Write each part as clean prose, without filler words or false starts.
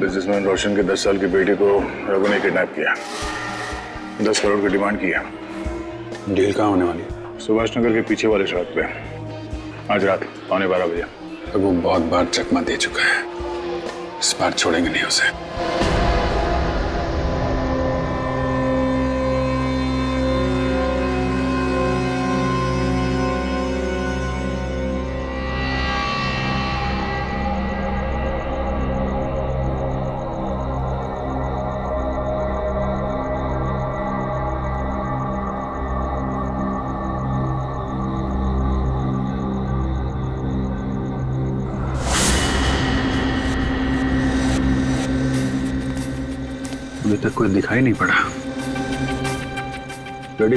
Businessman रोशन के 10 साल की बेटी को रघु ने किडनैप किया। 10 करोड़ की डिमांड की है। डील कहाँ होने वाली? सुभाष नगर के पीछे वाले सड़क पे आज रात 12:15 बजे। रघु बहुत बार चकमा दे चुका है, इस बार छोड़ेंगे नहीं उसे। अभी तक कोई दिखाई नहीं पड़ा। रेडी?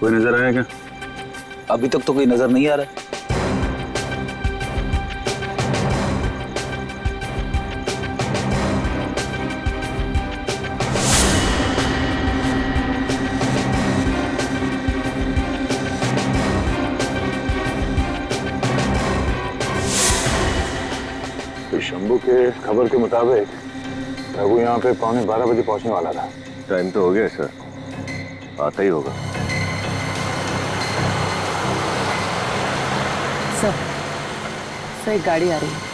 कोई नजर आया क्या? अभी तक तो कोई नजर नहीं आ रहा। तो शंभू के खबर के मुताबिक रघु यहाँ पे 12:15 बजे पहुंचने वाला था। टाइम तो हो गया सर, आता ही होगा। सर एक गाड़ी आ रही है।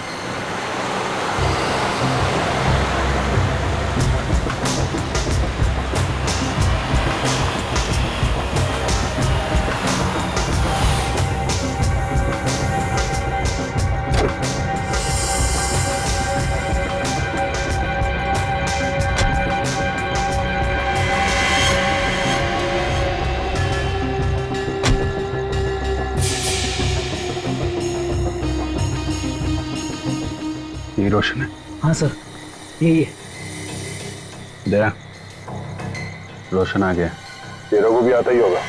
ये रोशन है? हाँ सर, यही है। दया, रोशन आ गया। ये रघु भी आता ही होगा।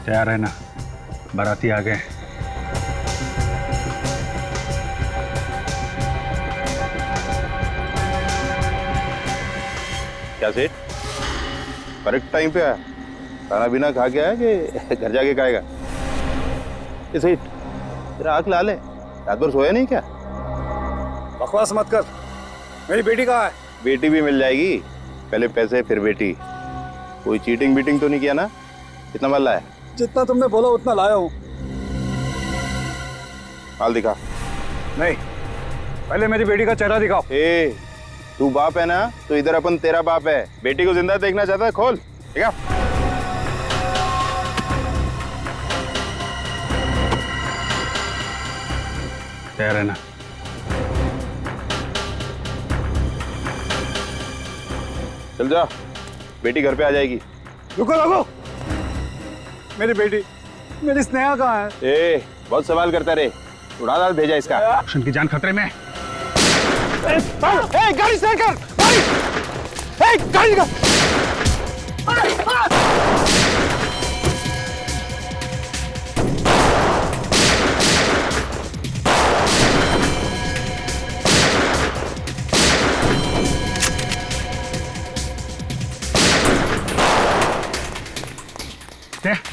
तैयार है ना? बाराती आ गए। क्या सेठ, करेक्ट टाइम पे आया? खाना पीना खा के आया कि घर जाके खाएगा? ये सेठ, तेरा आँख लाल है, रात भर सोया नहीं क्या? बकवास मत कर। मेरी बेटी कहाँ है? बेटी भी मिल जाएगी, पहले पैसे फिर बेटी। कोई चीटिंग बीटिंग तो नहीं किया ना? कितना माल लाया? जितना तुमने बोला उतना लाया हूँ। माल दिखा। नहीं, पहले मेरी बेटी का चेहरा दिखाओ। ए, तू बाप है ना, तो इधर अपन तेरा बाप है। बेटी को जिंदा देखना चाहता है? खोल, ठीक है? तैयार है ना? चल जा, बेटी घर पे आ जाएगी। रुको रुको, मेरी बेटी, मेरी स्नेहा कहाँ है? ए, बहुत सवाल करता रे, उड़ा दाल भेजा इसका। रोशन की जान खतरे में। गाड़ी स्टार्ट कर, गाड़ी का।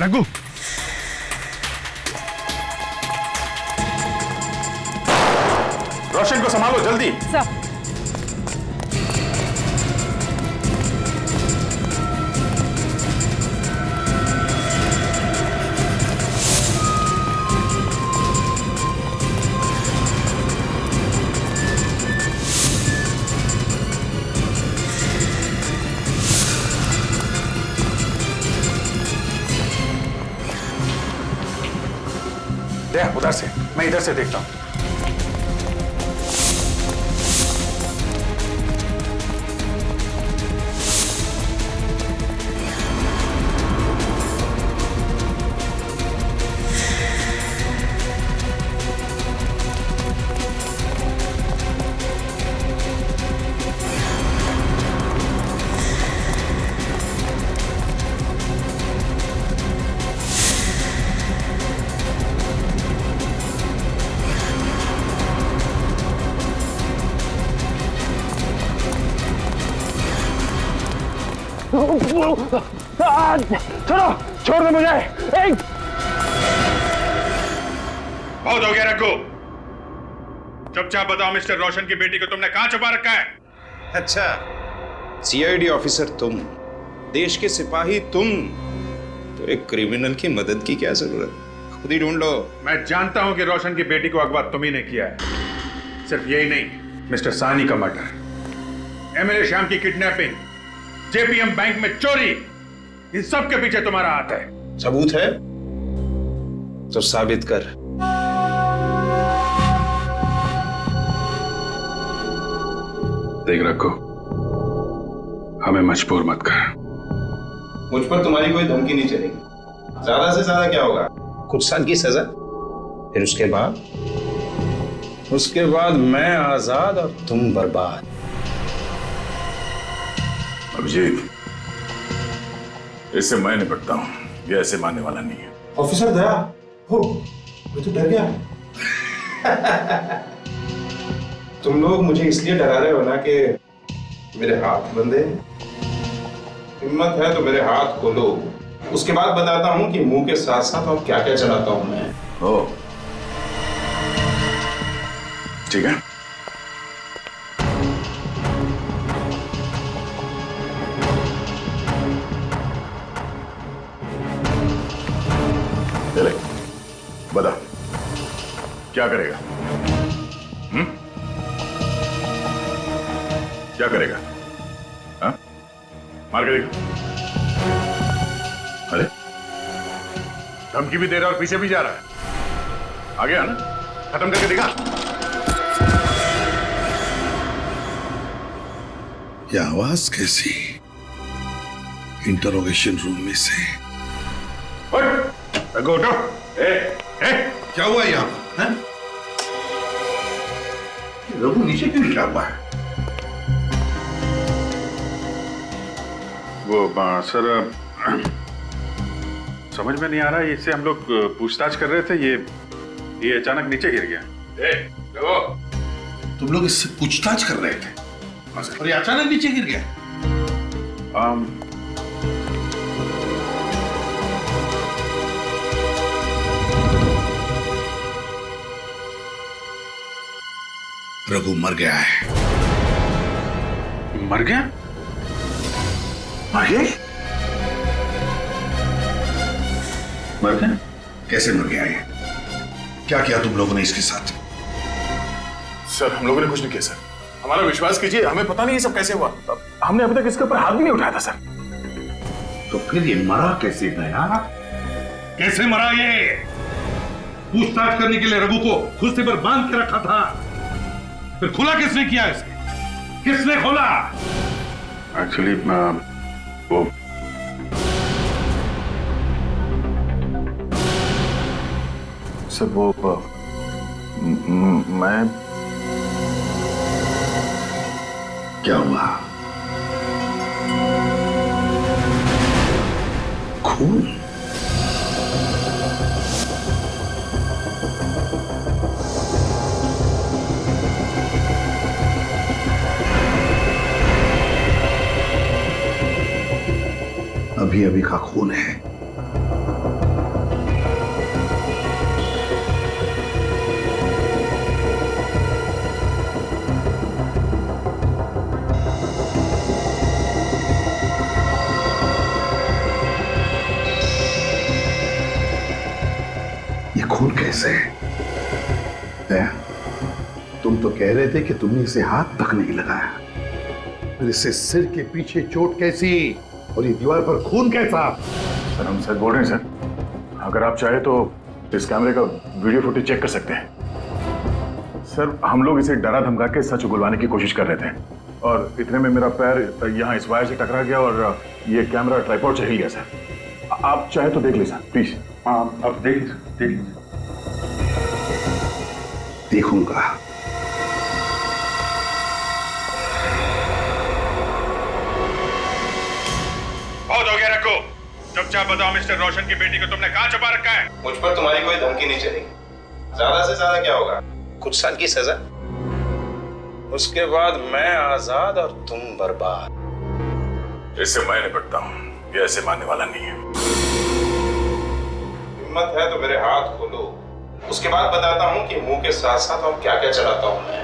रघु, रोशन को संभालो जल्दी। सर उधर से, मैं इधर से देखता हूँ। छोड़ो, छोड़ दो मुझे। बहुत हो गया रघु। चुपचाप बताओ मिस्टर रोशन की बेटी को तुमने कहां छुपा रखा है? अच्छा, सीआईडी ऑफिसर तुम, देश के सिपाही तुम, तो एक क्रिमिनल की मदद की क्या जरूरत? खुद ही ढूंढ लो। मैं जानता हूं कि रोशन की बेटी को अगवा तुम ही ने किया है। सिर्फ यही नहीं, मिस्टर सानी का मर्डर, एमएलए श्याम की किडनैपिंग, जेपीएम बैंक में चोरी, इन सब के पीछे तुम्हारा हाथ है। सबूत है तो साबित कर। देख रखो, हमें मजबूर मत कर। मुझ पर तुम्हारी कोई धमकी नहीं चलेगी। ज्यादा से ज्यादा क्या होगा? कुछ साल की सजा, फिर उसके बाद मैं आजाद और तुम बर्बाद। अभिजीत, इससे मैं निपटता हूं, ये ऐसे मानने वाला नहीं है। ऑफिसर दया हो, मैं तो डर गया। तुम लोग मुझे इसलिए डरा रहे हो ना कि मेरे हाथ बंधे। हिम्मत है तो मेरे हाथ खोलो, उसके बाद बताता हूं कि मुंह के साथ साथ और क्या क्या चलाता हूं मैं। ओ, ठीक है। चले, बता क्या करेगा? क्या करेगा? हाँ? मार के देखा। अरे, धमकी भी दे रहा और पीछे भी जा रहा है। आ गया ना? खत्म करके दिखा। ये आवाज कैसी? इंटरोगेशन रूम में से। रघु उठो। क्या हुआ यहाँ पर? रघु नीचे क्यों गिरा हुआ है? वो सर, समझ में नहीं आ रहा है। इससे हम लोग पूछताछ कर रहे थे, ये अचानक नीचे गिर गया। तुम लोग इससे पूछताछ कर रहे थे और ये अचानक नीचे गिर गया? रघु मर गया है। मर गया? मर गया? मर गया? कैसे मर गया ये? क्या किया तुम लोगों ने इसके साथ? सर, हम लोगों ने कुछ नहीं किया सर। हमारा विश्वास कीजिए, हमें पता नहीं ये सब कैसे हुआ। हमने अभी तक इसके ऊपर हाथ भी नहीं उठाया था सर। तो फिर ये मरा कैसे गया? कैसे मरा ये? पूछताछ करने के लिए रघु को खुशी पर बांध के रखा था, फिर खुला किसने किया इसे? किसने खोला? एक्चुअली वो सर, वो मैं क्या हुआ? खून? अभी अभी का खून है। ये खून कैसे है? तुम तो कह रहे थे कि तुमने इसे हाथ तक नहीं लगाया, फिर इससे सिर के पीछे चोट कैसी और ये दीवार पर खून कैसा? सर, हम सर बोल रहे हैं सर। अगर आप चाहे तो इस कैमरे का वीडियो फुटेज चेक कर सकते हैं। सर, हम लोग इसे डरा धमका के सच उगलवाने की कोशिश कर रहे थे और इतने में मेरा पैर यहाँ इस वायर से टकरा गया और ये कैमरा ट्राइपॉड से हिल गया सर। आप चाहे तो देख लीजिए सर, प्लीज। हाँ, अब देख लीजिए। देखूंगा। बहुत हो गया रघु। चुपचाप बताओ मिस्टर रोशन की बेटी को तुमने कहां छुपा रखा है? मुझ पर तुम्हारी कोई धमकी नहीं चलेगी। ज्यादा से ज्यादा क्या होगा? कुछ साल की सजा, उसके बाद मैं आजाद और तुम बर्बाद। इससे मैं निपटता हूं, ये ऐसे मानने वाला नहीं है। हिम्मत है तो मेरे हाथ खोलो, उसके बाद बताता हूँ कि मुंह के साथ साथ और क्या क्या चलाता हूँ मैं।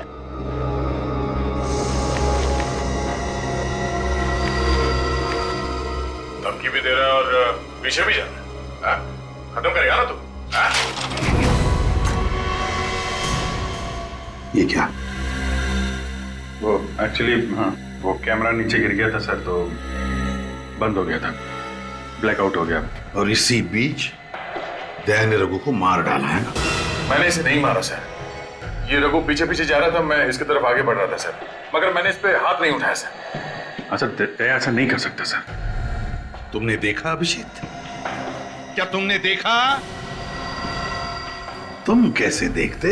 धमकी भी दे रहा है और पीछे भी जा रहा है। खत्म करेगा ना तू? ये क्या? वो एक्चुअली हाँ, वो कैमरा नीचे गिर गया था सर, तो बंद हो गया था, ब्लैकआउट हो गया। और इसी बीच दया ने रघु को मार डाला है ना? मैंने इसे नहीं मारा सर। ये रघु पीछे पीछे जा रहा था, मैं इसकी तरफ आगे बढ़ रहा था सर, मगर मैंने इस पे हाथ नहीं उठाया सर। हाँ सर, दया ऐसा नहीं कर सकता सर। तुमने देखा अभिजीत? क्या तुमने देखा? तुम कैसे देखते?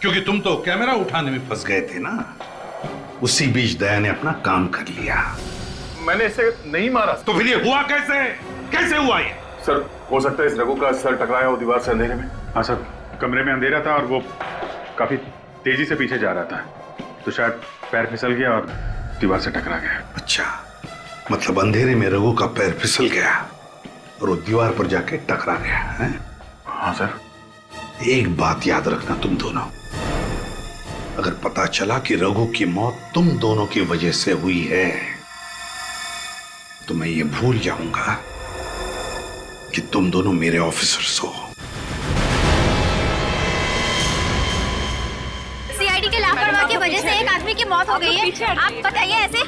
क्योंकि तुम तो कैमरा उठाने में फंस गए थे ना। उसी बीच दया ने अपना काम कर लिया। मैंने इसे नहीं मारा। तो फिर ये हुआ कैसे? कैसे हुआ ये? सर हो सकता है इस रघु का सर टकराया हो दीवार से अंधेरे में। हाँ सर, कमरे में अंधेरा था और वो काफी तेजी से पीछे जा रहा था, तो शायद पैर फिसल गया और दीवार से टकरा गया। अच्छा, मतलब अंधेरे में रघु का पैर फिसल गया और वो दीवार पर जाके टकरा गया है? हाँ सर। एक बात याद रखना तुम दोनों, अगर पता चला कि रघु की मौत तुम दोनों की वजह से हुई है तो मैं ये भूल जाऊंगा कि तुम दोनों मेरे ऑफिसर्स हो। सीआईडी के लापरवाही की वजह से एक आदमी की मौत हो गई है। आप बताइए ऐसे?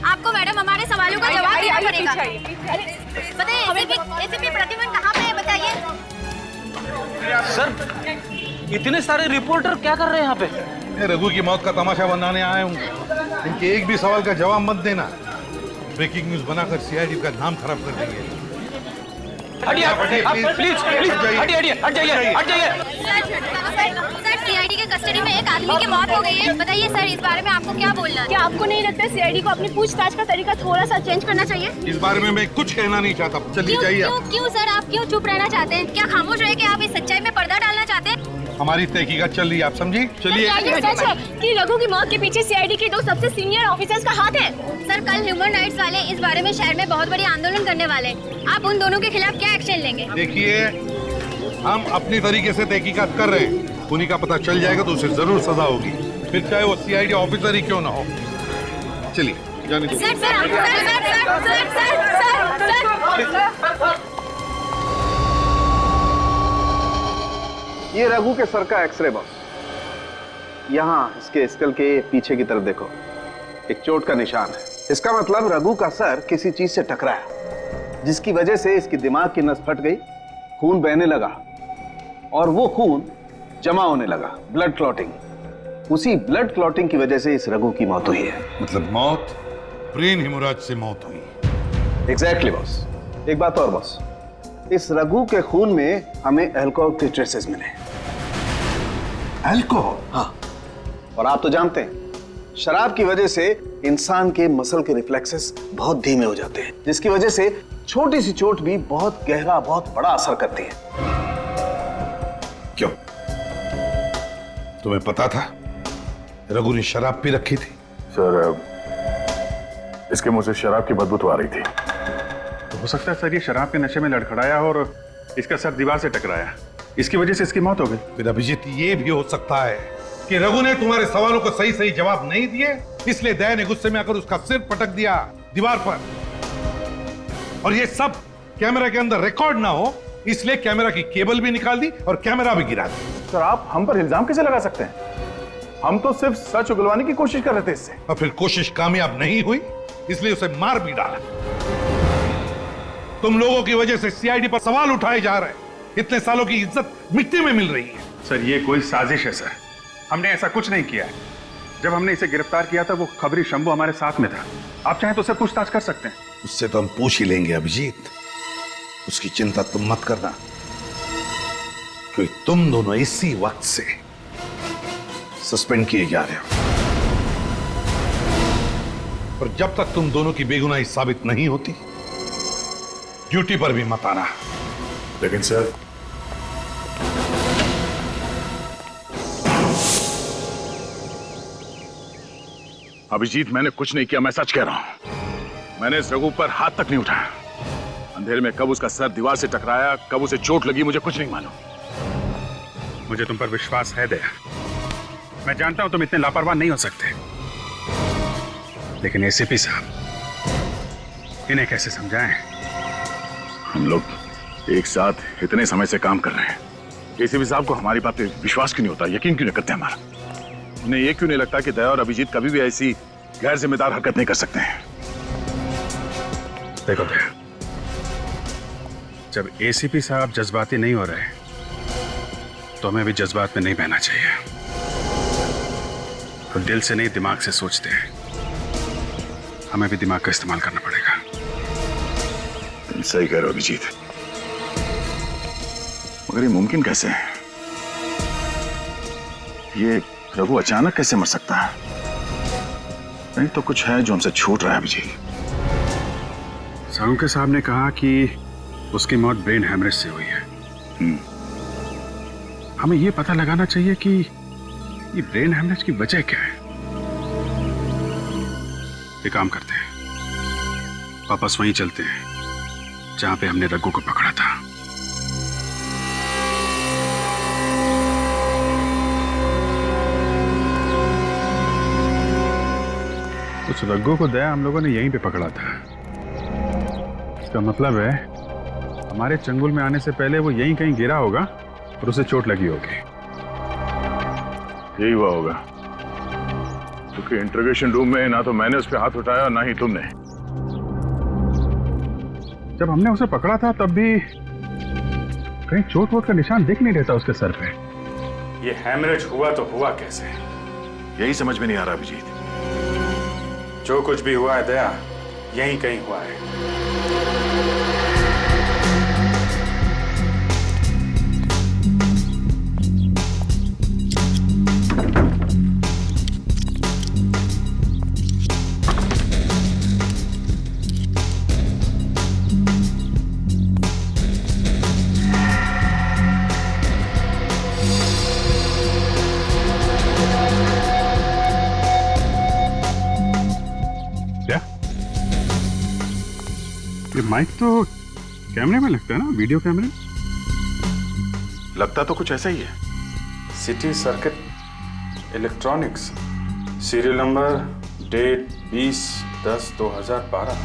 आपको मैडम हमारे सवालों का जवाब देना पड़ेगा। बताइए एसीपी प्रद्युम्न कहाँ पे है, बताइए। सर, इतने सारे रिपोर्टर क्या कर रहे हैं यहाँ पे? रघु की मौत का तमाशा बनाने आए हूँ। इनके एक भी सवाल का जवाब मत देना, ब्रेकिंग न्यूज बनाकर सीआईडी का नाम खराब कर देंगे। प्लीज हट जाइए। सर सीआईडी के कस्टडी में एक आदमी की मौत हो गई है। बताइए सर, इस बारे में आपको क्या बोलना है? क्या आपको नहीं लगता सीआईडी को अपनी पूछताछ का तरीका थोड़ा सा चेंज करना चाहिए? इस बारे में मैं कुछ कहना नहीं चाहता। चलिए जाइए। क्यों सर, आप क्यों चुप रहना चाहते हैं? क्या खामोश रह के आप इस सच्चाई में पर्दा डालना चाहते हैं? हमारी तहकीकात चल रही है, आप समझी? चलिए। ये सच है कि रघु की मौत के पीछे सीआईडी के दो सबसे सीनियर ऑफिसर्स का हाथ है? सर कल ह्यूमन राइट्स वाले इस बारे में शहर में बहुत बड़ी आंदोलन करने वाले हैं। आप उन दोनों के खिलाफ क्या एक्शन लेंगे? देखिए, हम अपनी तरीके से तहकीकात कर रहे हैं। उन्हीं का पता चल जाएगा तो उसे जरूर सजा होगी, फिर चाहे वो सीआईडी ऑफिसर ही क्यों ना हो। चलिए जाने दो। ये रघु के सर का एक्सरे बॉस। यहाँ इसके स्कल के पीछे की तरफ देखो, एक चोट का निशान है। इसका मतलब रघु का सर किसी चीज से टकराया, जिसकी वजह से इसकी दिमाग की नस फट गई, खून बहने लगा और वो खून जमा होने लगा, ब्लड क्लॉटिंग। उसी ब्लड क्लॉटिंग की वजह से इस रघु की मौत हुई है। मतलब मौत ब्रेन हेमोरेज से मौत हुई। Exactly boss. एक बात और बॉस, इस रघु के खून में हमें अल्कोहल के ट्रेसेस मिले। अल्कोहल? हाँ, और आप तो जानते हैं शराब की वजह से इंसान के मसल के रिफ्लेक्सेस बहुत धीमे हो जाते हैं, जिसकी वजह से छोटी सी चोट भी बहुत गहरा, बहुत बड़ा असर करती है। क्यों? तुम्हें पता था रघु ने शराब पी रखी थी? सर इसके मुंह से शराब की बदबू तो आ रही थी। तो हो सकता है सर ये शराब के नशे में लड़खड़ाया और इसका सर दीवार से टकराया, इसकी वजह से इसकी मौत हो गई। फिर अभिजीत ये भी हो सकता है कि रघु ने तुम्हारे सवालों को सही सही जवाब नहीं दिए, इसलिए दया ने गुस्से में आकर उसका सिर पटक दिया दीवार पर, और ये सब कैमरा के अंदर रिकॉर्ड ना हो इसलिए कैमरा की केबल भी निकाल दी और कैमरा भी गिरा दी। सर आप हम पर इल्जाम कैसे लगा सकते हैं? हम तो सिर्फ सच उगलवाने की कोशिश कर रहे थे इससे। और फिर कोशिश कामयाब नहीं हुई इसलिए उसे मार भी डाला। तुम लोगों की वजह से सीआईडी पर सवाल उठाए जा रहे हैं, इतने सालों की इज्जत मिट्टी में मिल रही है। सर ये कोई साजिश है सर, हमने ऐसा कुछ नहीं किया है। जब हमने इसे गिरफ्तार किया था वो खबरी शंभू हमारे साथ में था। आप चाहें तो उससे पूछताछ कर सकते हैं। उससे तो हम पूछ ही लेंगे अभिजीत, उसकी चिंता तुम मत करना, क्योंकि तुम दोनों इसी वक्त से सस्पेंड किए जा रहे हो। और जब तक तुम दोनों की बेगुनाही साबित नहीं होती ड्यूटी पर भी मत आना। लेकिन सर अभिजीत मैंने कुछ नहीं किया, मैं सच कह रहा हूं। मैंने इस रघु पर हाथ तक नहीं उठाया। अंधेरे में कब उसका सर दीवार से टकराया, कब उसे चोट लगी, मुझे कुछ नहीं मालूम। मुझे तुम पर विश्वास है दया। मैं जानता हूं तुम इतने लापरवाह नहीं हो सकते, लेकिन एसीपी साहब, इन्हें कैसे समझाएं? हम लोग एक साथ इतने समय से काम कर रहे हैं। एसीपी साहब को हमारी बात पे विश्वास क्यों नहीं होता, यकीन क्यों नहीं करते हमारा? उन्हें ये क्यों नहीं लगता कि दया और अभिजीत कभी भी ऐसी गैर जिम्मेदार हरकत नहीं कर सकते हैं? देखो दया, जब एसीपी साहब जज्बाती नहीं हो रहे तो हमें भी जज्बात में नहीं बहना चाहिए। तो दिल से नहीं, दिमाग से सोचते हैं। हमें भी दिमाग का इस्तेमाल करना पड़ेगा। तुम सही कह रहे हो अभिजीत, मगर ये मुमकिन कैसे है? ये रघु अचानक कैसे मर सकता है? नहीं तो कुछ है जो हमसे छूट रहा है अभिजीत। साळुंखे साहब ने कहा कि उसकी मौत ब्रेन हैमरेज से हुई है। हमें यह पता लगाना चाहिए कि ये ब्रेन हैमरेज की वजह क्या है। एक काम करते हैं, वापस वहीं चलते हैं जहां पे हमने रघु को पकड़ा था। उस रघु को दया हम लोगों ने यहीं पे पकड़ा था। इसका मतलब है हमारे चंगुल में आने से पहले वो यहीं कहीं गिरा होगा और उसे चोट लगी होगी। यही हुआ होगा, क्योंकि इंटरोगेशन रूम में ना तो मैंने उस पर हाथ उठाया और ना ही तुमने। जब हमने उसे पकड़ा था तब भी कहीं चोट वोट का निशान दिख नहीं रहता उसके सर पे। ये हैमरेज हुआ तो हुआ कैसे? यही समझ में नहीं आ रहा अभिजीत। जो कुछ भी हुआ है दया, यहीं कहीं हुआ है। ये माइक तो कैमरे में लगता है ना, वीडियो कैमरे? लगता तो कुछ ऐसा ही है। City circuit electronics, serial number, date 20/10/2012।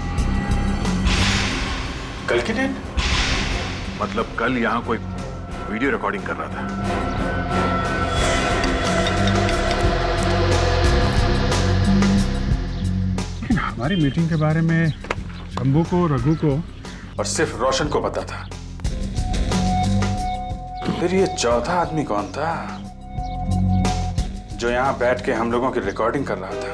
कल की डेट? मतलब कल यहाँ कोई वीडियो रिकॉर्डिंग कर रहा था। लेकिन हमारी मीटिंग के बारे में शंभू को, रघु को और सिर्फ रोशन को पता था। फिर ये चौथा आदमी कौन था जो यहाँ बैठ के हम लोगों की रिकॉर्डिंग कर रहा था?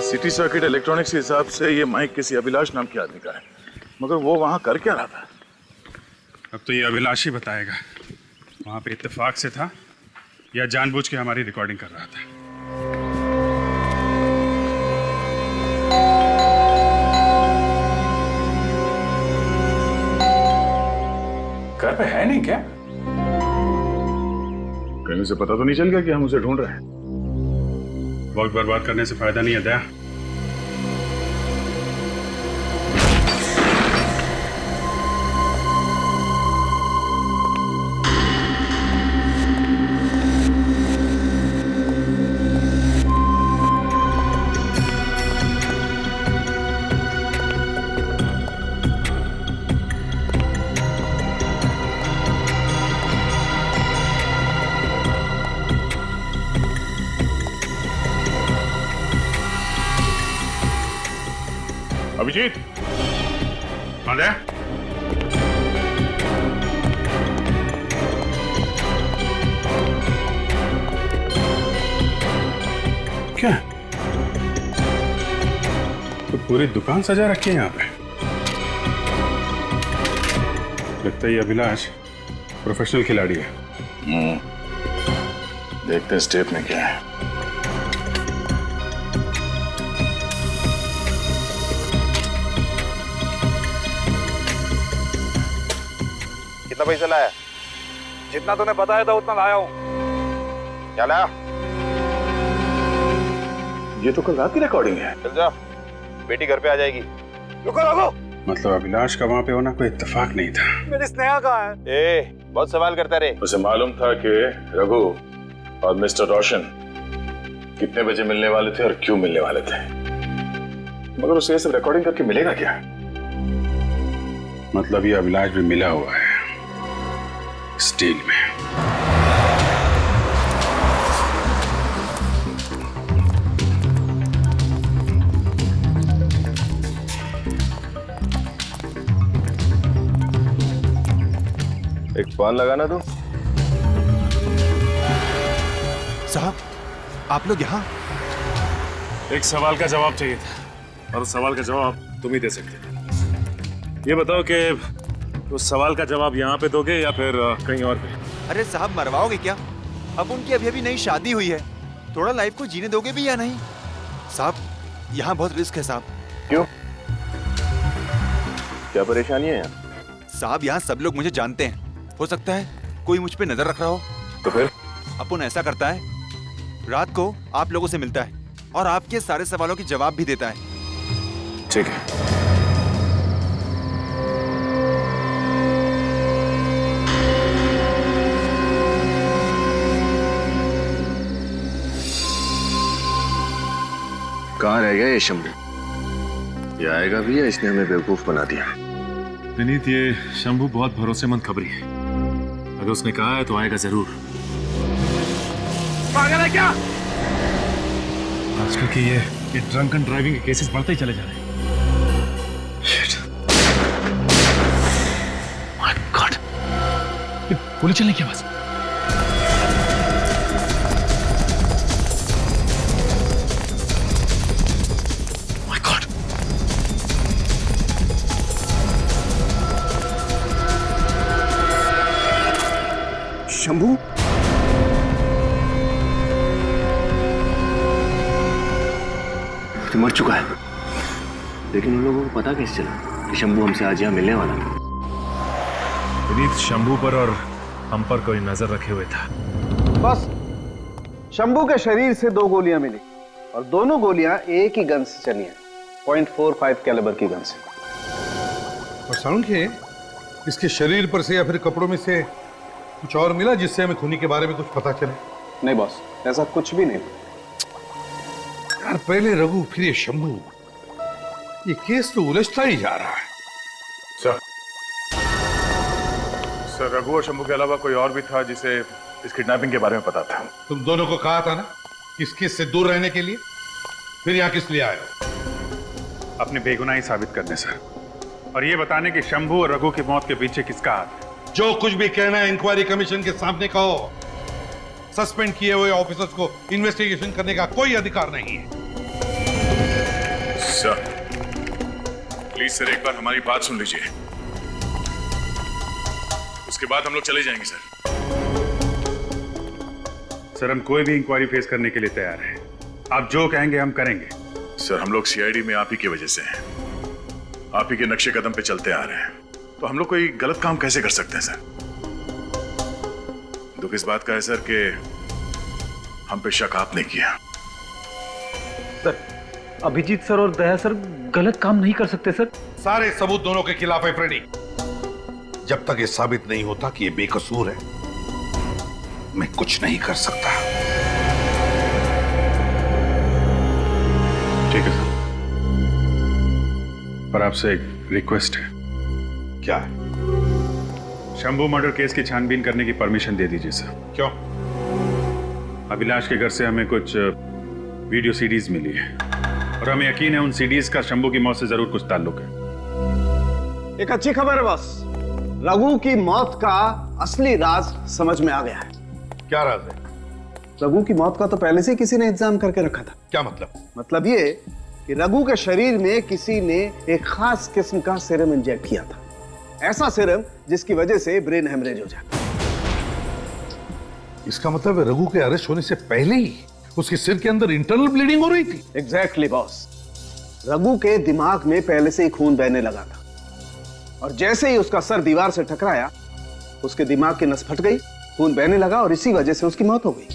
सिटी सर्किट इलेक्ट्रॉनिक्स के हिसाब से ये माइक किसी अभिलाष नाम के आदमी का है, मगर वो वहां कर क्या रहा था? अब तो ये अभिलाष ही बताएगा वहां पे इत्तेफाक से था या जानबूझ के हमारी रिकॉर्डिंग कर रहा था। घर पे है नहीं क्या? कहीं उसे पता तो नहीं चल गया कि हम उसे ढूंढ रहे हैं? वक्त बर्बाद करने से फायदा नहीं है दया। अभिजीत, कौन है? क्या तो पूरी दुकान सजा रखी है यहाँ पे? लगता है ये अभिलाष प्रोफेशनल खिलाड़ी है। देखते हैं स्टेप में क्या है। कितना पैसा लाया? जितना तूने बताया था उतना लाया हूं। क्या लाया? ये तो कल रात की रिकॉर्डिंग है। चल जा। बेटी घर पे आ जाएगी। रुको रुको, मतलब अभिलाष का वहां पे होना कोई इत्तेफाक नहीं था। मेरी स्नेहा कहाँ है? बहुत सवाल करता रहे। उसे मालूम था कि रघु और मिस्टर रोशन कितने बजे मिलने वाले थे और क्यों मिलने वाले थे, मगर उसे ये सब रिकॉर्डिंग करके मिलेगा क्या? मतलब ये अभिलाष भी मिला हुआ है स्टील में। एक फोन लगाना तो। साहब, आप लोग यहाँ? एक सवाल का जवाब चाहिए था और उस सवाल का जवाब तुम ही दे सकते हो। ये बताओ कि उस सवाल का जवाब यहाँ पे दोगे या फिर कहीं और पे? अरे साहब, मरवाओगे क्या? अब उनकी अभी नई शादी हुई है, थोड़ा लाइफ को जीने दोगे भी या नहीं? साहब, यहाँ बहुत रिस्क है साहब। क्यों? क्या परेशानी है यहाँ? साहब, यहाँ सब लोग मुझे जानते हैं, हो सकता है कोई मुझ पे नजर रख रहा हो। तो फिर? अपुन ऐसा करता है, रात को आप लोगों से मिलता है और आपके सारे सवालों के जवाब भी देता है। ठीक है। कहाँ रह गया ये शंभू? ये आएगा भी या इसने हमें बेवकूफ बना दिया? विनीत, ये शंभू बहुत भरोसेमंद खबरी है। अगर उसने कहा है तो आएगा जरूर। पागल है क्या? आजकल के ये ड्रंक एंड ड्राइविंग के केसेस बढ़ते ही चले जा रहे हैं। My God! ये गोली चलने की आवाज। My God! शंभू? तो मर चुका है, लेकिन उन लोगों को पता कैसे चला कि शंभू हमसे आज यहाँ मिलने वाला है? विनीत शंभू पर और हम पर कोई नजर रखे हुए था। बस शंभू के शरीर से 2 गोलियां मिली और दोनों गोलियां एक ही गन से चली हैं, .45 कैलिबर की गन से। और साउंड के इसके शरीर पर से या फिर कपड़ों में से कुछ और मिला जिससे हमें खूनी के बारे में कुछ पता चले? नहीं बॉस, ऐसा कुछ भी नहीं। यार, पहले रघु फिर ये शंभू, ये केस तो उलझता ही जा रहा है। सर, रघु और शंभू के अलावा कोई और भी था जिसे इस किडनैपिंग के बारे में पता था? तुम दोनों को कहा था ना इस केस से दूर रहने के लिए, फिर यहाँ किस लिए आए हो? अपनी बेगुनाही साबित करने सर, और ये बताने कि शंभू और रघु की मौत के पीछे किसका हाथ है। जो कुछ भी कहना है इंक्वायरी कमीशन के सामने कहो। सस्पेंड किए हुए ऑफिसर्स को इन्वेस्टिगेशन करने का कोई अधिकार नहीं है। सर, प्लीज सर, एक बार हमारी बात सुन लीजिए, उसके बाद हम लोग चले जाएंगे सर। सर, हम कोई भी इंक्वायरी फेस करने के लिए तैयार हैं। आप जो कहेंगे हम करेंगे। सर, हम लोग सीआईडी में आप ही की वजह से हैं, आप ही के नक्शे कदम पे चलते आ रहे हैं, तो हम लोग कोई गलत काम कैसे कर सकते हैं सर? दुख इस बात का है सर कि हम पे शक आपने किया। सर, अभिजीत सर और दया सर गलत काम नहीं कर सकते सर। सारे सबूत दोनों के खिलाफ है फ्रेडी। जब तक ये साबित नहीं होता कि ये बेकसूर है, मैं कुछ नहीं कर सकता। ठीक है सर, पर आपसे एक रिक्वेस्ट है। क्या है? शंभू मर्डर केस की छानबीन करने की परमिशन दे दीजिए सर। क्यों? अभिलाष के घर से हमें कुछ वीडियो सीडीज मिली है और हमें यकीन है उन सीडीज का शंभू की मौत से जरूर कुछ ताल्लुक है। एक अच्छी खबर है बॉस, रघु की मौत का असली राज समझ में आ गया है। क्या राज है? रघु की मौत का तो पहले से किसी ने इंतजाम करके रखा था। क्या मतलब? मतलब ये कि रघु के शरीर में किसी ने एक खास किस्म का सीरम इंजेक्ट किया था, ऐसा सीरम जिसकी वजह से ब्रेन हेमरेज हो जाए। इसका मतलब रघु के अरेस्ट होने से पहले ही उसके सिर के अंदर इंटरनल ब्लीडिंग हो रही थी। एग्जैक्टली बॉस, रघु के दिमाग में पहले से ही खून बहने लगा था और जैसे ही उसका सर दीवार से टकराया उसके दिमाग की नस फट गई, खून बहने लगा और इसी वजह से उसकी मौत हो गई।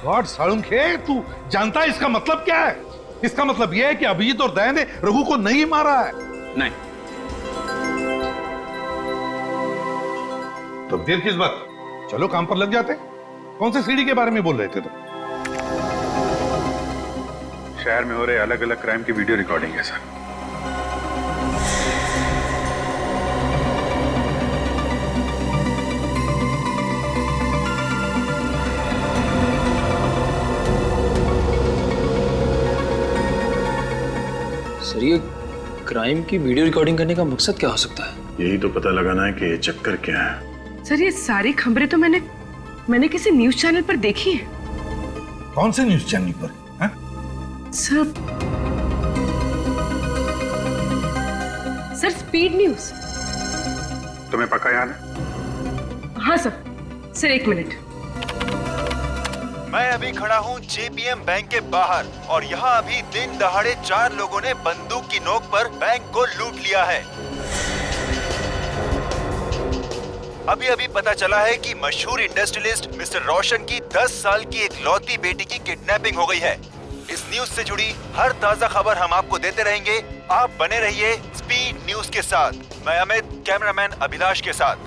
गॉड सालुंखे, तू जानता है इसका मतलब क्या है? इसका मतलब यह है कि अभिजीत और दया ने रघु को नहीं मारा है। नहीं। तो देर किस बात, चलो काम पर लग जाते। कौन से सीडी के बारे में बोल रहे थे तुम? शहर में हो रहे अलग अलग क्राइम की वीडियो रिकॉर्डिंग है सर। सर ये क्राइम की वीडियो रिकॉर्डिंग करने का मकसद क्या हो सकता है? यही तो पता लगाना है कि ये चक्कर क्या है। सर ये सारी खबरें तो मैंने किसी न्यूज चैनल पर देखी है। कौन से न्यूज चैनल पर? Sir speed news. तुम्हें पक्का याद है? हाँ सर एक मिनट। मैं अभी खड़ा हूँ जेपीएम बैंक के बाहर और यहाँ अभी दिन दहाड़े 4 लोगों ने बंदूक की नोक पर बैंक को लूट लिया है। अभी अभी पता चला है कि मशहूर इंडस्ट्रियलिस्ट मिस्टर रोशन की 10 साल की एक लौती बेटी की किडनैपिंग हो गई है। इस न्यूज से जुड़ी हर ताजा खबर हम आपको देते रहेंगे। आप बने रहिए स्पीड न्यूज के साथ। मैं अमित, कैमरामैन अभिलाष के साथ।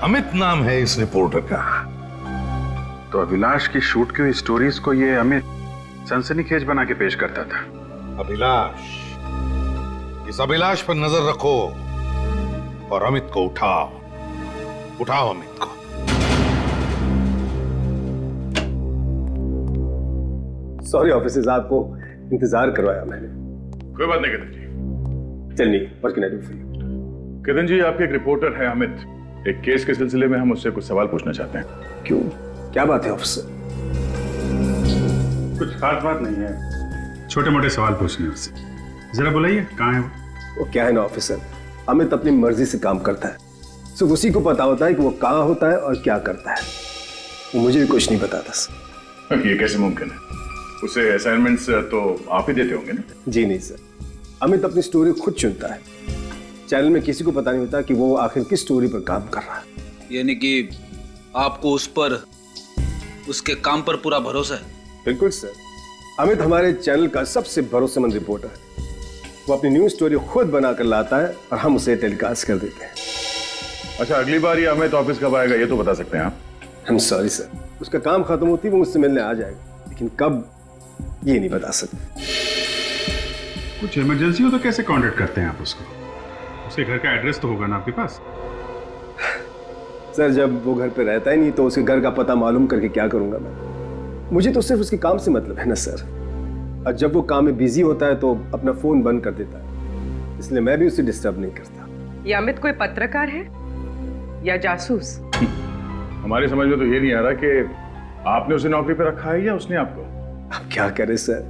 अमित नाम है इस रिपोर्टर का। तो अभिलाष की शूट की हुई स्टोरीज को ये अमित सनसनीखेज बना के पेश करता था। अभिलाष, इस अभिलाष पर नजर रखो और अमित को उठाओ अमित को। सॉरी ऑफिसर्स, आपको इंतजार करवाया मैंने। कोई बात नहीं किदन जी। चलिए, what can I do for you? किदन जी, आपके एक रिपोर्टर है अमित। एक केस के सिलसिले में हम उससे कुछ सवाल पूछना चाहते हैं। क्यों, क्या बात है ऑफिसर? कुछ खास बात नहीं है, छोटे मोटे सवाल पूछने उससे। जरा बुलाइए, कहाँ है वो? क्या है ना ऑफिसर, अमित अपनी मर्जी से काम करता है। सिर्फ उसी को पता होता है कि वो कहाँ होता है और क्या करता है। वो मुझे भी कुछ नहीं बताता सर। ये कैसे मुमकिन है? उसे असाइनमेंट्स तो आप ही देते होंगे ना? जी नहीं सर, अमित अपनी स्टोरी खुद चुनता है। चैनल में किसी को पता नहीं होता कि वो आखिर किस स्टोरी पर काम कर रहा है। यानी कि आपको उस पर, उसके काम पर पूरा भरोसा है? बिल्कुल सर, अमित हमारे चैनल का सबसे भरोसेमंद रिपोर्टर है। वो अपनी न्यूज स्टोरी खुद बनाकर लाता है और हम उसे टेलीकास्ट कर देते हैं। अच्छा, अगली बार ये अमित ऑफिस कब आएगा ये तो बता सकते हैं आप? हम सॉरी सर, उसका काम खत्म होती है वो मुझसे मिलने आ जाएगा, लेकिन कब ये नहीं बता सकते। कुछ इमरजेंसी हो तो कैसे कांटेक्ट करते हैं आप उसको? उसके घर का एड्रेस तो होगा ना आपके पास? सर जब वो घर पे रहता ही नहीं तो उसके घर का पता मालूम करके क्या करूंगा मैं? मुझे तो सिर्फ उसके काम से मतलब है ना सर। और जब वो काम में बिजी होता है तो अपना फोन बंद कर देता है, इसलिए मैं भी उसे डिस्टर्ब नहीं करता। ये अमित कोई पत्रकार है या जासूस? हमारी समझ में तो ये नहीं आ रहा कि आपने उसे नौकरी पे रखा है या उसने आपको। अब क्या करे सर,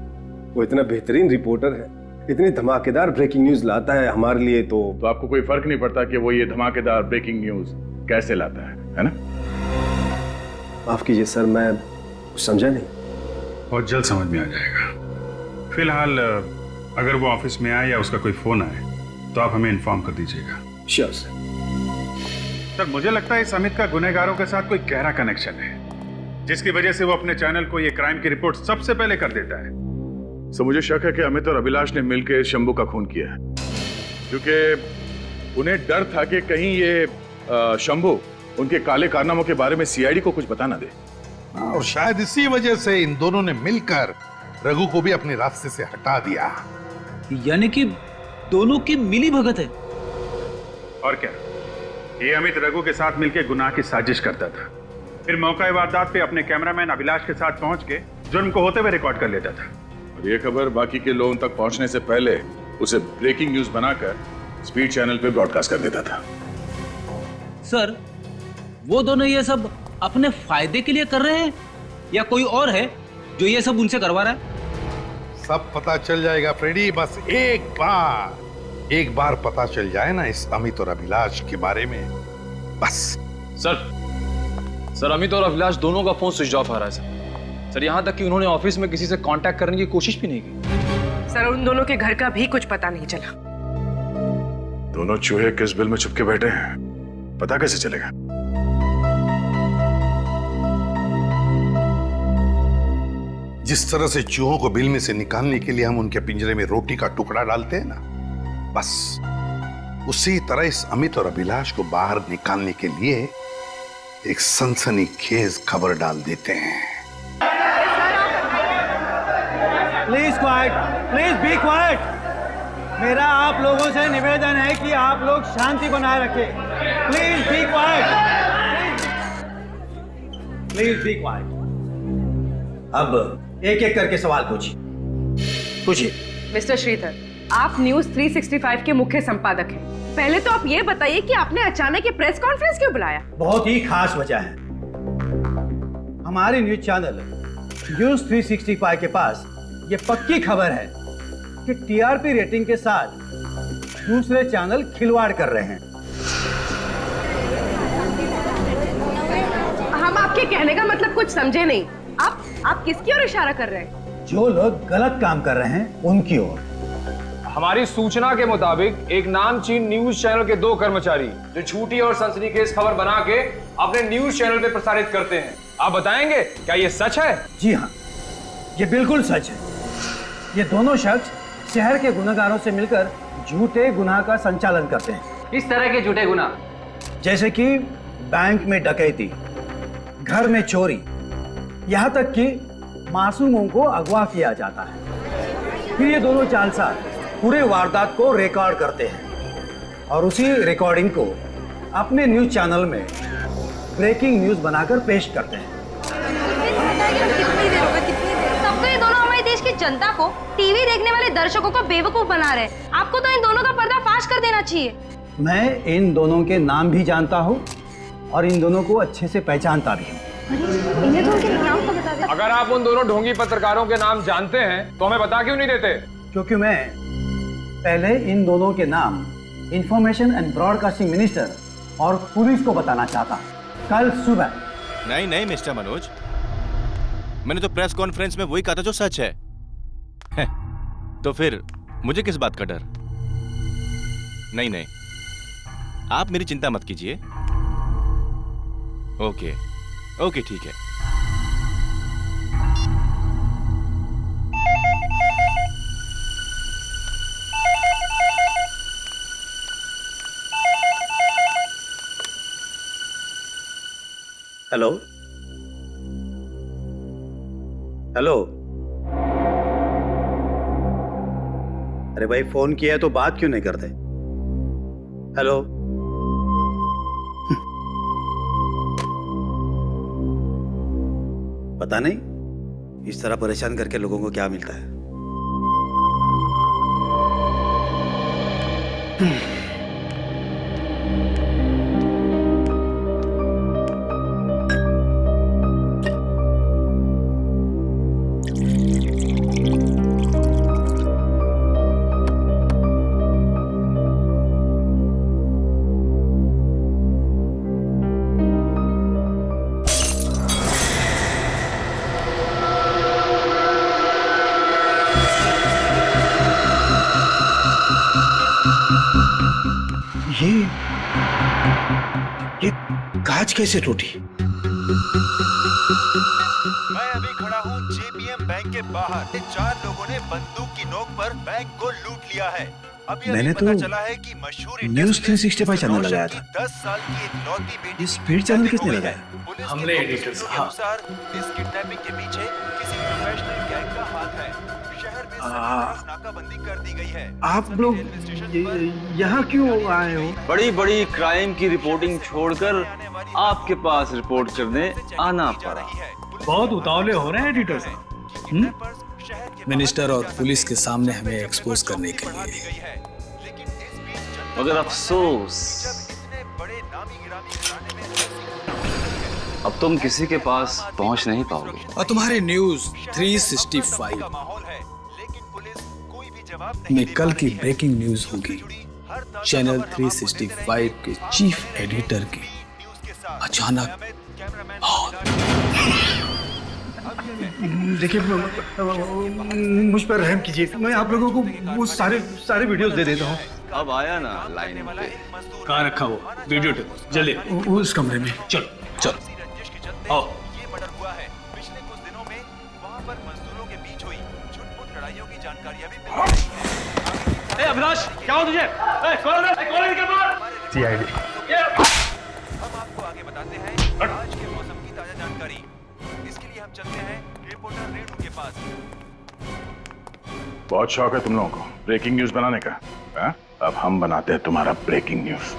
वो इतना बेहतरीन रिपोर्टर है, इतनी धमाकेदार ब्रेकिंग न्यूज लाता है हमारे लिए। तो आपको कोई फर्क नहीं पड़ता कि वो ये धमाकेदार ब्रेकिंग न्यूज कैसे लाता है ना? माफ कीजिए सर, मैं समझा नहीं। बहुत जल्द समझ में आ जाएगा। फिलहाल अगर वो ऑफिस में आए या उसका कोई फोन आए तो आप हमें इन्फॉर्म कर दीजिएगा। Sure sir. सर मुझे लगता है इस अमित का गुनहगारों के साथ कोई गहरा कनेक्शन है, जिसकी वजह से वो अपने चैनल को ये क्राइम की रिपोर्ट सबसे पहले कर देता है। सो मुझे शक है कि अमित और अभिलाष ने मिलकर शंभू का खून किया है, क्योंकि उन्हें डर था कि कहीं ये शंभू उनके काले कारनामों के बारे में सीआईडी को कुछ बता ना दे। और शायद इसी वजह से इन दोनों ने मिलकर रघु को भी अपने रास्ते से हटा दिया। यानी कि दोनों की मिली भगत है। और क्या, ये अमित रघु के साथ मिलकर गुनाह की साजिश करता था, फिर मौका वारदात पे अपने कैमरामैन अभिलाष के साथ पहुंच के जुर्म को होते हुए रिकॉर्ड कर लेता था। और ये खबर बाकी के लोगों तक पहुंचने से पहले उसे ब्रेकिंग न्यूज बनाकर स्पीड चैनल पे ब्रॉडकास्ट कर देता था। सर वो दोनों ये सब अपने फायदे के लिए कर रहे हैं या कोई और है जो ये सब उनसे करवा रहा है? सब पता चल जाएगा फ्रेडी, बस एक बार पता चल जाए ना इस अमित और अभिलाष के बारे में, बस। सर अमित और अभिलाष दोनों का फोन स्विच ऑफ आ रहा है सर। यहाँ तक कि उन्होंने ऑफिस में किसी से कांटेक्ट करने की कोशिश भी नहीं की। सर उन दोनों के घर का भी कुछ पता नहीं चला। दोनों चूहे किस बिल में छुपके बैठे हैं, पता कैसे चलेगा? जिस तरह से चूहों को बिल में से निकालने के लिए हम उनके पिंजरे में रोटी का टुकड़ा डालते हैं ना, बस उसी तरह इस अमित और अभिलाष को बाहर निकालने के लिए एक सनसनीखेज खबर डाल देते हैं। Please quite, please be quite. मेरा आप लोगों से निवेदन है कि आप लोग शांति बनाए रखें। Please be quite, please be quite. अब एक एक करके सवाल पूछिए। मिस्टर श्रीधर, आप न्यूज 365 के मुख्य संपादक हैं। पहले तो आप ये बताइए कि आपने अचानक ये प्रेस कॉन्फ्रेंस क्यों बुलाया? बहुत ही खास वजह है। हमारे न्यूज चैनल न्यूज 365 के पास ये पक्की खबर है कि टीआरपी रेटिंग के साथ दूसरे चैनल खिलवाड़ कर रहे हैं। हम आपके कहने का मतलब कुछ समझे नहीं। आप किसकी ओर इशारा कर रहे हैं? जो लोग गलत काम कर रहे हैं उनकी ओर। हमारी सूचना के मुताबिक एक नामचीन न्यूज चैनल के 2 कर्मचारी जो झूठी और सनसनीखेज खबर बना के अपने न्यूज चैनल पे प्रसारित करते हैं। आप बताएंगे क्या ये सच है? जी हाँ, ये बिल्कुल सच है। ये दोनों शख्स शहर के गुनहगारों से मिलकर झूठे गुनाह का संचालन करते हैं। इस तरह के झूठे गुनाह जैसे कि बैंक में डकैती, घर में चोरी, यहाँ तक कि मासूमों को अगवा किया जाता है। फिर ये दोनों जालसाज पूरे वारदात को रिकॉर्ड करते हैं और उसी रिकॉर्डिंग को अपने न्यूज चैनल में ब्रेकिंग न्यूज बनाकर पेश करते हैं। सबको ये दोनों हमारे देश की जनता को, टीवी देखने वाले दर्शकों को बेवकूफ बना रहे हैं। आपको तो इन दोनों का पर्दाफाश कर देना चाहिए। मैं इन दोनों के नाम भी जानता हूँ और इन दोनों को अच्छे से पहचानता भी हूँ। इन्हें तो उनके नाम तो बता दे। अगर आप उन दोनों ढोंगी पत्रकारों के नाम जानते हैं तो हमें बता क्यों नहीं देते? क्योंकि मैं पहले इन दोनों के नाम इंफॉर्मेशन एंड ब्रॉडकास्टिंग मिनिस्टर और पुलिस को बताना चाहता कल सुबह। नहीं मिस्टर मनोज, मैंने तो प्रेस कॉन्फ्रेंस में वही कहा था जो सच है। तो फिर मुझे किस बात का डर? नहीं, आप मेरी चिंता मत कीजिए। ओके, ठीक है। हेलो, अरे भाई, फोन किया है तो बात क्यों नहीं करते? हेलो, पता नहीं इस तरह परेशान करके लोगों को क्या मिलता है। ये कांच कैसे टूटी? मैं अभी खड़ा हूँ जेपीएम बैंक के बाहर। 4 लोगों ने बंदूक की नोक पर बैंक को लूट लिया है। मैंने तो चला है कि मशहूर न्यूज 365 चैनल लगाया था। 10 साल की एक लौती बेटी स्पीड चैनल किसने लगाया? हमने एडिटर साहब। इस किडनैपिंग के पीछे किसी प्रोफेशनल गैंग का हाथ है। शहर में नाकाबंदी कर दी गई है। आप लोग यहाँ क्यों आए हो? बड़ी क्राइम की रिपोर्टिंग छोड़कर आपके पास रिपोर्ट करने आना पड़ा। बहुत उतावले हो रहे हैं एडिटर साहब। मिनिस्टर और पुलिस के सामने हमें एक्सपोज करने के लिए। मगर अफसोस, अब तुम किसी के पास पहुंच नहीं पाओगे। और तुम्हारे न्यूज 365 में कल की ब्रेकिंग न्यूज होगी। चैनल 365 के चीफ एडिटर की अचानक देखिए, मुझ पर रहम कीजिए। मैं आप लोगों को वो सारे वीडियोस दे देता हूँ। अब आया ना लाइन पे। कहाँ रखा वो वीडियो टेप? जल्दी उस कमरे में। चलो आओ। अभिलाष, क्या हो तुझे? कौन निकल बाहर? CID। हम आपको आगे बताते हैं आज के मौसम की ताजा जानकारी। इसके लिए हम चलते हैं रिपोर्टर रेणु के पास। बहुत शौक है तुम लोगों को ब्रेकिंग न्यूज बनाने का, हा? अब हम बनाते हैं तुम्हारा ब्रेकिंग न्यूज।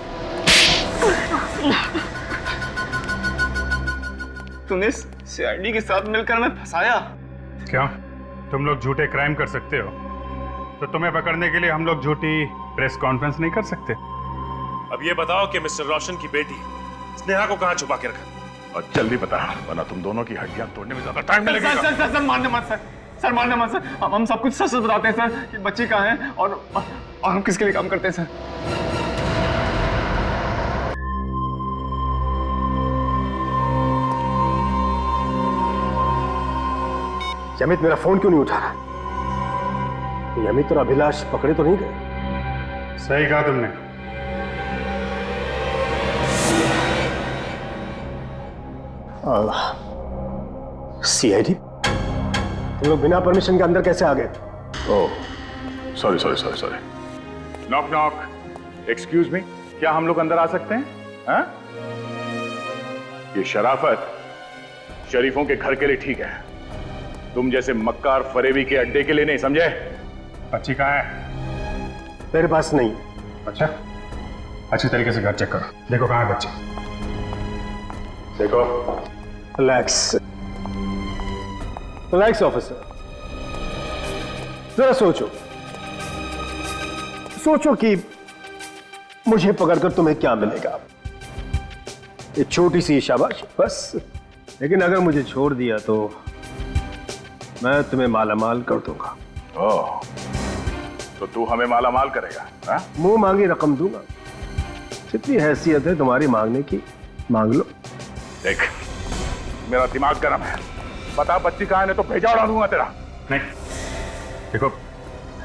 तूने CID के साथ मिलकर हमें फंसाया। क्यों? तुम लोग झूठे क्राइम कर सकते हो, तो तुम्हें पकड़ने के लिए हम लोग झूठी प्रेस कॉन्फ्रेंस नहीं कर सकते? अब ये बताओ कि मिस्टर रोशन की बेटी स्नेहा को कहाँ छुपा के रखा? और जल्दी बता, वरना तुम दोनों की हड्डियां तोड़ने में ज्यादा टाइम लगेगा। सर मारने मत सर, सर मारने मत सर। हम सब कुछ सच बताते हैं सर कि बच्ची कहाँ है और हम किसके लिए काम करते हैं सर। अमित मेरा फोन क्यों नहीं उठा रहा? ये अमित और अभिलाष पकड़े तो नहीं गए? सही कहा तुमने। CID, तुम लोग बिना परमिशन के अंदर कैसे आ गए? Oh sorry. Knock knock. Excuse me, क्या हम लोग अंदर आ सकते हैं? हाँ? ये शराफत शरीफों के घर के लिए ठीक है, तुम जैसे मक्कार फरेबी के अड्डे के लिए नहीं, समझे? बच्ची कहाँ है? मेरे पास नहीं। अच्छा, अच्छी तरीके से घर चेक करो, देखो कहाँ है बच्ची। देखो। रिलैक्स ऑफिसर, जरा सोचो कि मुझे पकड़कर तुम्हें क्या मिलेगा? एक छोटी सी शाबाश बस। लेकिन अगर मुझे छोड़ दिया तो मैं तुम्हें मालामाल कर दूंगा। ओह, तो तू हमें मालामाल करेगा? हा? मुंह मांगी रकम दूंगा। जितनी हैसियत है तुम्हारी मांगने की, मांग लो। देख, मेरा दिमाग गर्म है, बता बच्ची कहाँ है, नहीं तो भेजा उड़ा दूंगा तेरा। नहीं, देखो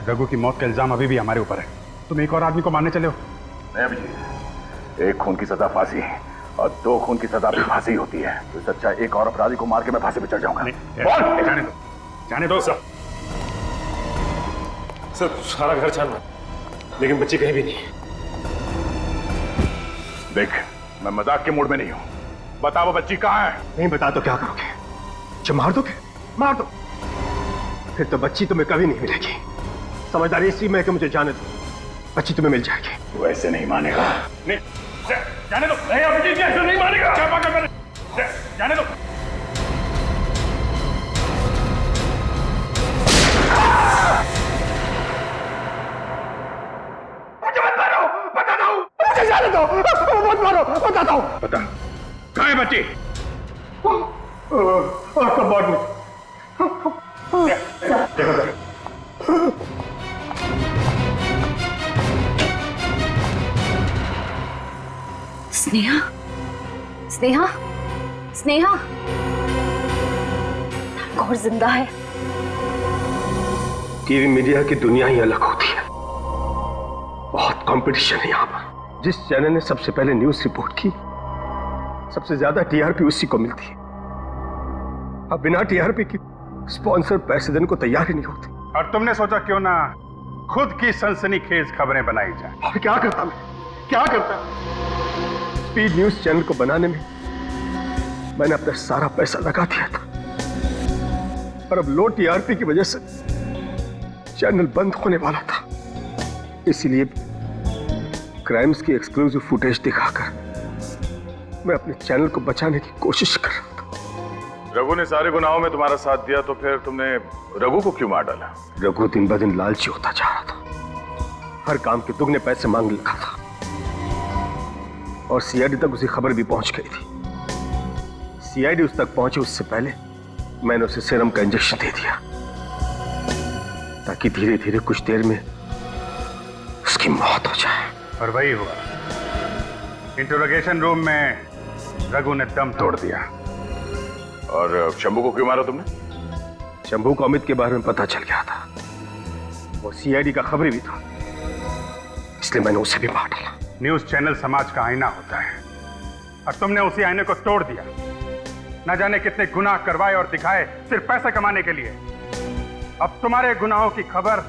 रघु की मौत का इल्जाम अभी भी हमारे ऊपर है, तुम एक और आदमी को मारने चले हो। नहीं अभिजीत, एक खून की सजा फांसी है और 2 खून की सजा भी फांसी होती है। तो सच्चा एक और अपराधी को मार के मैं फांसी पे चढ़ जाऊंगा। जाने दो सर। सारा घर छाना, लेकिन बच्ची कहीं भी नहीं। देख, मैं मजाक के मूड में नहीं हूं, बता वो बच्ची कहाँ है? नहीं बता तो क्या करोगे? जब मार दोगे? मार दो, फिर तो बच्ची तुम्हें कभी नहीं मिलेगी। समझदारी इसी में कि मुझे जाने दो, बच्ची तुम्हें मिल जाएगी। वैसे नहीं मानेगा। नहीं, जाने दो। नहीं अभिजीत, ऐसे नहीं मानेगा। क्या पागल कर रहे? जाने दो। जाने दो, मत मारो, बताता हूँ। बता, कहाँ है बच्ची? कबर्ड में। स्नेहा, स्नेहा, स्नेहा, और जिंदा है। टीवी मीडिया की दुनिया ही अलग होती है, बहुत कंपटीशन है यहाँ पर। जिस चैनल ने सबसे पहले न्यूज रिपोर्ट की, सबसे ज्यादा TRP उसी को मिलती है। अब बिना TRP की स्पॉन्सर पैसे देने को तैयार ही नहीं होते। और तुमने सोचा क्यों ना खुद की सनसनीखेज खबरें बनाई जाए? और क्या करता मैं, क्या करता? स्पीड न्यूज चैनल को बनाने में मैंने अपना सारा पैसा लगा दिया था, और अब लो TRP की वजह से चैनल बंद होने वाला था। इसीलिए क्राइम्स की एक्सक्लूसिव फुटेज दिखाकर मैं अपने चैनल को बचाने की कोशिश कर रहा था। रघु ने सारे गुनाहों में तुम्हारा साथ दिया, तो फिर तुमने रघु को क्यों मार डाला? रघु दिन ब दिन लालची होता जा रहा था, हर काम के दुगने पैसे मांगने लगा था, और CID तक उसी खबर भी पहुंच गई थी। CID उस तक पहुंचे उससे पहले मैंने उसे सीरम का इंजेक्शन दे दिया, ताकि धीरे धीरे कुछ देर में उसकी मौत हो जाए। और वही हुआ। इंटरोगेशन रूम में रघु ने दम तोड़ दिया। और शंभू को क्यों मारा तुमने? शंभू को अमित के बारे में पता चल गया था, वो CID का खबरी भी था, इसलिए मैंने उसे भी मार डाला। न्यूज चैनल समाज का आईना होता है, और तुमने उसी आईने को तोड़ दिया। न जाने कितने गुनाह करवाए और दिखाए सिर्फ पैसे कमाने के लिए। अब तुम्हारे गुनाहों की खबर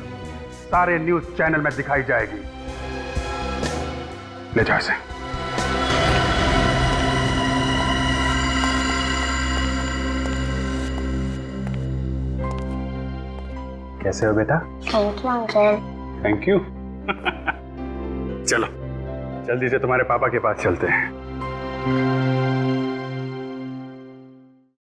सारे न्यूज चैनल में दिखाई जाएगी। ले जाओ इसे। कैसे हो बेटा? Thank you uncle. Thank you. चलो जल्दी से तुम्हारे पापा के पास चलते हैं।